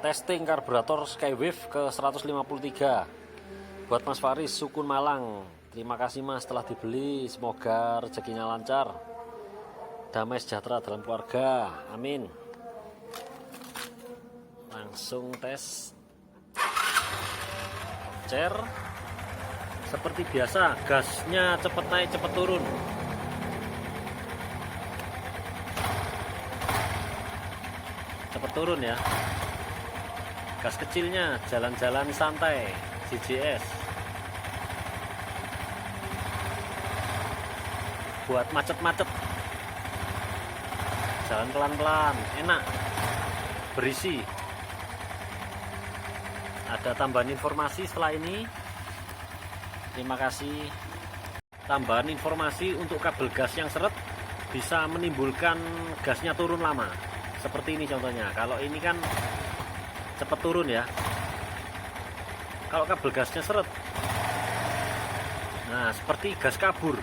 Testing karburator Skywave ke 153 buat Mas Faris Sukun Malang. Terima kasih Mas telah dibeli, semoga rezekinya lancar, damai sejahtera dalam keluarga, amin. Langsung tes cer. Seperti biasa, gasnya cepet naik cepet turun. Cepet turun ya. Gas kecilnya jalan-jalan santai, CJS. Buat macet-macet, jalan pelan-pelan, enak, berisi. Ada tambahan informasi setelah ini. Terima kasih. Tambahan informasi untuk kabel gas yang seret bisa menimbulkan gasnya turun lama. Seperti ini contohnya. Kalau ini kan cepet turun ya. Kalau kabel gasnya seret, nah seperti gas kabur.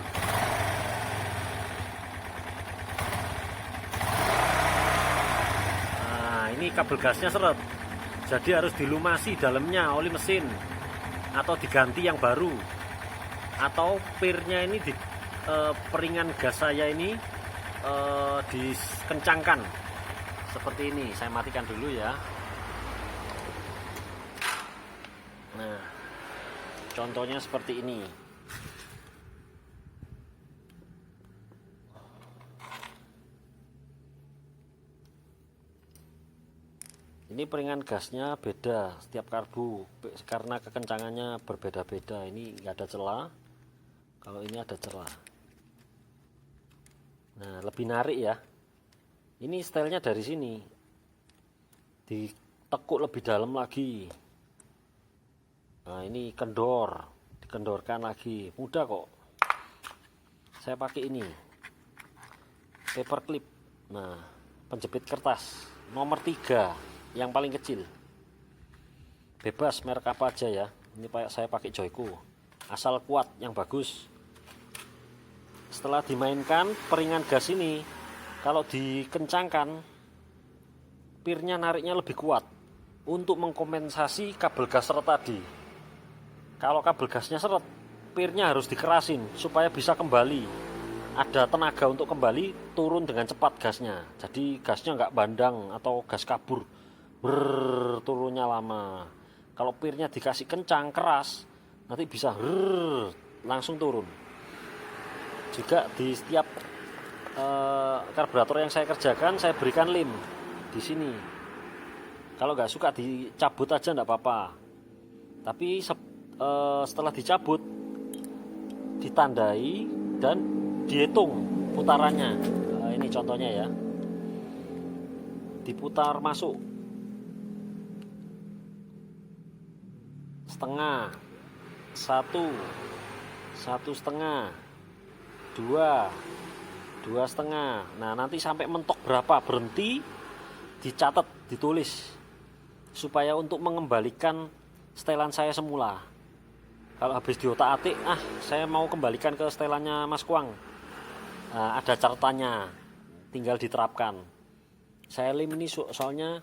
Nah ini kabel gasnya seret, jadi harus dilumasi dalamnya oli mesin atau diganti yang baru, atau pirnya ini di peringan gas saya ini dikencangkan seperti ini. Saya matikan dulu ya. Nah, contohnya seperti ini. Ini peringan gasnya beda setiap karbu karena kekencangannya berbeda-beda. Ini nggak ada celah, kalau ini ada celah. Nah, lebih narik ya. Ini stylenya dari sini, ditekuk lebih dalam lagi. Nah ini kendor, dikendorkan lagi, mudah kok. Saya pakai ini paper clip. Nah penjepit kertas nomor 3 yang paling kecil, bebas merek apa aja ya. Ini saya pakai Joyko, asal kuat yang bagus. Setelah dimainkan peringan gas ini, kalau dikencangkan pirnya nariknya lebih kuat untuk mengkompensasi kabel gas seret tadi. Kalau kabel gasnya seret, pirnya harus dikerasin supaya bisa kembali. Ada tenaga untuk kembali turun dengan cepat gasnya. Jadi gasnya nggak bandang atau gas kabur, turunnya lama. Kalau pirnya dikasih kencang, keras, nanti bisa langsung turun. Juga di setiap karburator yang saya kerjakan, saya berikan lem di sini. Kalau nggak suka dicabut aja nggak apa-apa. Tapi setelah dicabut, ditandai dan dihitung putarannya. Nah, ini contohnya ya, diputar masuk setengah, satu setengah, dua setengah. Nah nanti sampai mentok berapa berhenti, dicatat, ditulis, supaya untuk mengembalikan setelan saya semula. Kalau habis diotak-atik, saya mau kembalikan ke setelannya Mas Kuang, nah, ada catatannya, tinggal diterapkan. Saya lem ini soalnya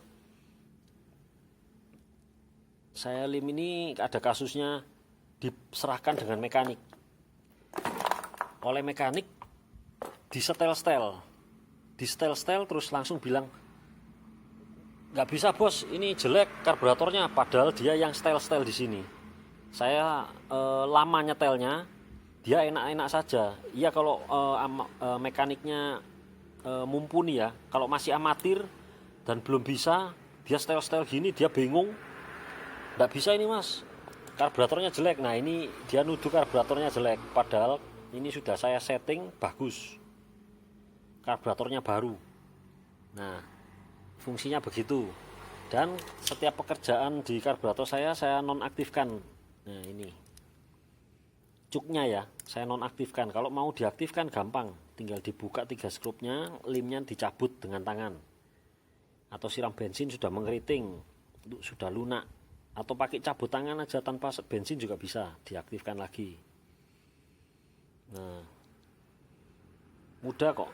ada kasusnya diserahkan dengan mekanik. Oleh mekanik disetel-setel terus langsung bilang, nggak bisa bos, ini jelek karburatornya, padahal dia yang setel di sini. Saya lama nyetelnya, dia enak-enak saja. Iya kalau mekaniknya mumpuni ya. Kalau masih amatir dan belum bisa, dia setel gini, dia bingung, nggak bisa ini mas, karburatornya jelek. Nah ini dia nuduh karburatornya jelek, padahal ini sudah saya setting bagus, karburatornya baru. Nah fungsinya begitu. Dan setiap pekerjaan di karburator saya nonaktifkan. Nah ini cuknya ya, saya nonaktifkan. Kalau mau diaktifkan gampang, tinggal dibuka 3 skrupnya, lemnya dicabut dengan tangan, atau siram bensin sudah mengeriting, sudah lunak, atau pakai cabut tangan aja tanpa bensin juga bisa diaktifkan lagi. Nah mudah kok.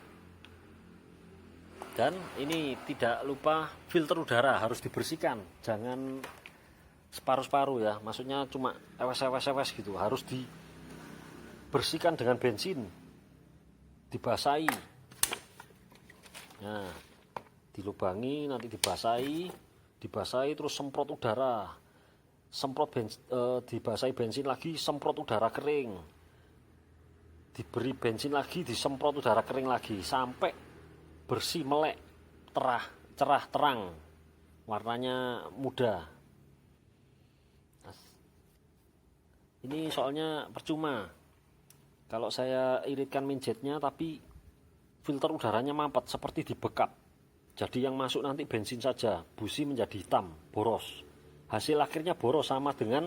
Dan ini tidak lupa filter udara harus dibersihkan, jangan separuh-separuh ya, maksudnya cuma ewes gitu, harus dibersihkan dengan bensin, dibasahi. Nah, dilubangi, nanti dibasahi terus semprot udara, dibasahi bensin lagi, semprot udara kering, diberi bensin lagi, disemprot udara kering lagi sampai bersih, melek, cerah, terang, warnanya muda. Ini soalnya percuma kalau saya iritkan minjetnya tapi filter udaranya mampet seperti dibekap. Jadi yang masuk nanti bensin saja, busi menjadi hitam, boros. Hasil akhirnya boros sama dengan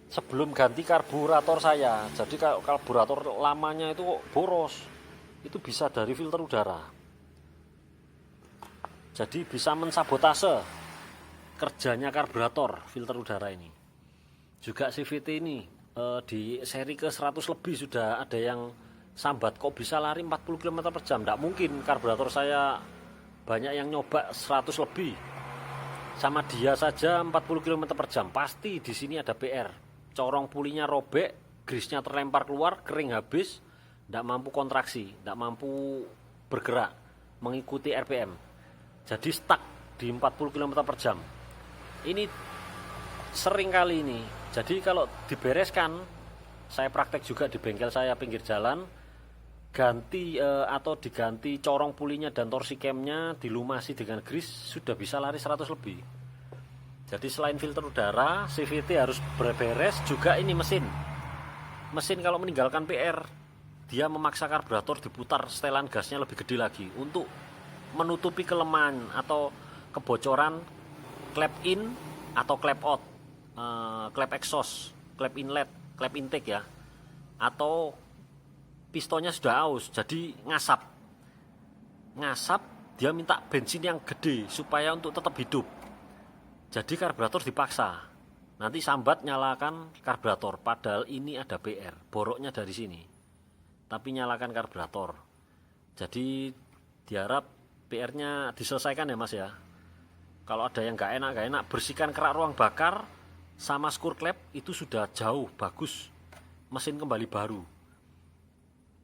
sebelum ganti karburator saya. Jadi kalau karburator lamanya itu kok boros, itu bisa dari filter udara. Jadi bisa mensabotase kerjanya karburator filter udara ini. Juga CVT ini di seri ke 100 lebih sudah ada yang sambat, kok bisa lari 40 km per jam. Tidak mungkin, karburator saya banyak yang nyoba 100 lebih. Sama dia saja 40 km per jam. Pasti di sini ada PR. Corong pulinya robek, grisnya terlempar keluar, kering habis, tidak mampu kontraksi, tidak mampu bergerak mengikuti RPM. Jadi stuck di 40 km per jam. Ini sering kali ini. Jadi kalau dibereskan, saya praktek juga di bengkel saya pinggir jalan, diganti corong pulinya dan torsi camnya, dilumasi dengan gris, sudah bisa lari 100 lebih. Jadi selain filter udara, CVT harus beres, juga ini mesin. Mesin kalau meninggalkan PR, dia memaksa karburator diputar setelan gasnya lebih gede lagi untuk menutupi kelemahan atau kebocoran klep in atau klep out, klep exhaust, klep inlet, klep intake ya, atau pistonnya sudah aus jadi ngasap, dia minta bensin yang gede supaya untuk tetap hidup. Jadi karburator dipaksa nanti sambat nyalakan karburator, padahal ini ada PR, boroknya dari sini, tapi nyalakan karburator. Jadi diharap PR-nya diselesaikan ya mas ya. Kalau ada yang gak enak, bersihkan kerak ruang bakar sama skur klep, itu sudah jauh bagus, mesin kembali baru.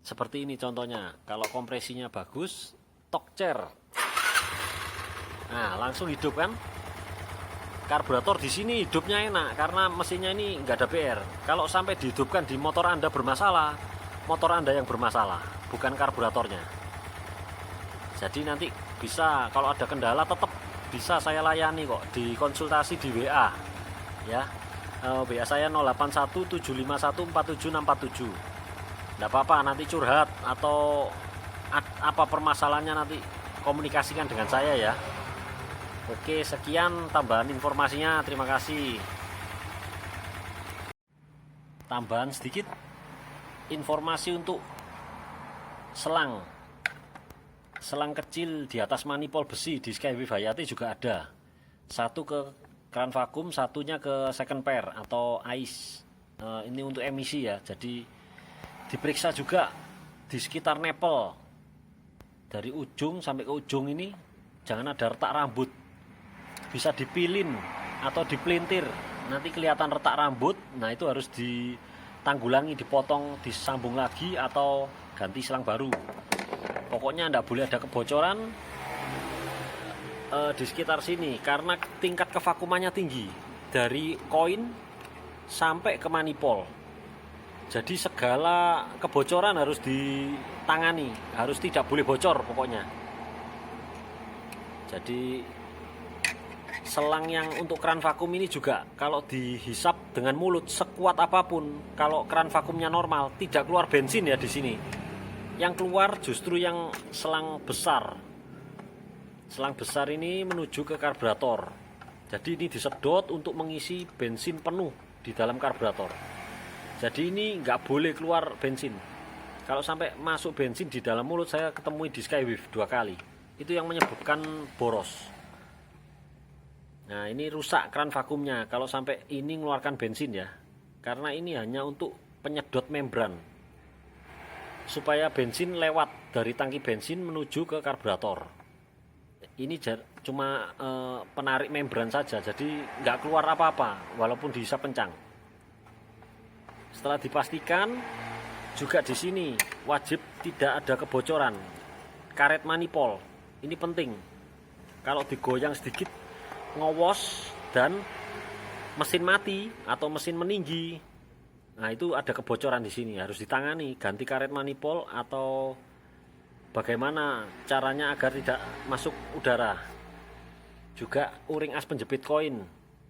Seperti ini contohnya. Kalau kompresinya bagus, Tokcer, nah langsung hidup kan. Karburator di sini hidupnya enak karena mesinnya ini nggak ada PR. Kalau sampai dihidupkan di motor Anda bermasalah, motor Anda yang bermasalah, bukan karburatornya. Jadi nanti bisa kalau ada kendala tetap bisa saya layani kok, di konsultasi di WA ya. WA saya 0817514767. Enggak apa-apa, nanti curhat atau apa permasalahannya nanti komunikasikan dengan saya ya. Oke, sekian tambahan informasinya, terima kasih. Tambahan sedikit informasi untuk selang kecil di atas manipol besi di Skyway Hayati juga ada. Satu ke keran vakum, satunya ke second pair atau ICE. Ini untuk emisi ya. Jadi diperiksa juga di sekitar nepel, dari ujung sampai ke ujung ini jangan ada retak rambut. Bisa dipilin atau dipelintir, nanti kelihatan retak rambut. Nah itu harus ditanggulangi, dipotong, disambung lagi atau ganti selang baru. Pokoknya tidak boleh ada kebocoran di sekitar sini karena tingkat kevakumannya tinggi dari koin sampai ke manipol. Jadi segala kebocoran harus ditangani, harus tidak boleh bocor pokoknya. Jadi selang yang untuk keran vakum ini juga kalau dihisap dengan mulut sekuat apapun, kalau keran vakumnya normal tidak keluar bensin ya di sini. Yang keluar justru yang selang besar. Selang besar ini menuju ke karburator. Jadi ini disedot untuk mengisi bensin penuh di dalam karburator. Jadi ini nggak boleh keluar bensin. Kalau sampai masuk bensin di dalam mulut, saya ketemui di Skyway 2 kali. Itu yang menyebabkan boros. Nah ini rusak keran vakumnya kalau sampai ini mengeluarkan bensin ya. Karena ini hanya untuk penyedot membran, supaya bensin lewat dari tangki bensin menuju ke karburator. ini cuma penarik membran saja, jadi nggak keluar apa-apa walaupun dihisap kencang. Setelah dipastikan, juga di sini wajib tidak ada kebocoran. Karet manipol ini penting. Kalau digoyang sedikit ngowos dan mesin mati atau mesin meninggi, nah itu ada kebocoran di sini, harus ditangani, ganti karet manipol atau bagaimana caranya agar tidak masuk udara. Juga o-ring as penjepit koin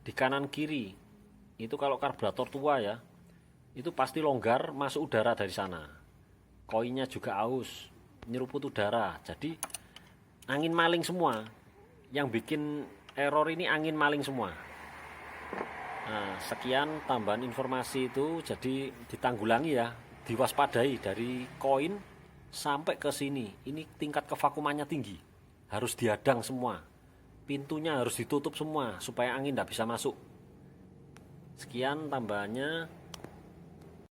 di kanan kiri itu kalau karburator tua ya, itu pasti longgar masuk udara dari sana. Koinnya juga aus, nyeruput udara, jadi angin maling semua. Yang bikin error ini angin maling semua. Nah, sekian tambahan informasi itu, jadi ditanggulangi ya, diwaspadai dari koin sampai ke sini. Ini tingkat kevakumannya tinggi, harus dihadang semua, pintunya harus ditutup semua supaya angin tidak bisa masuk. Sekian tambahannya.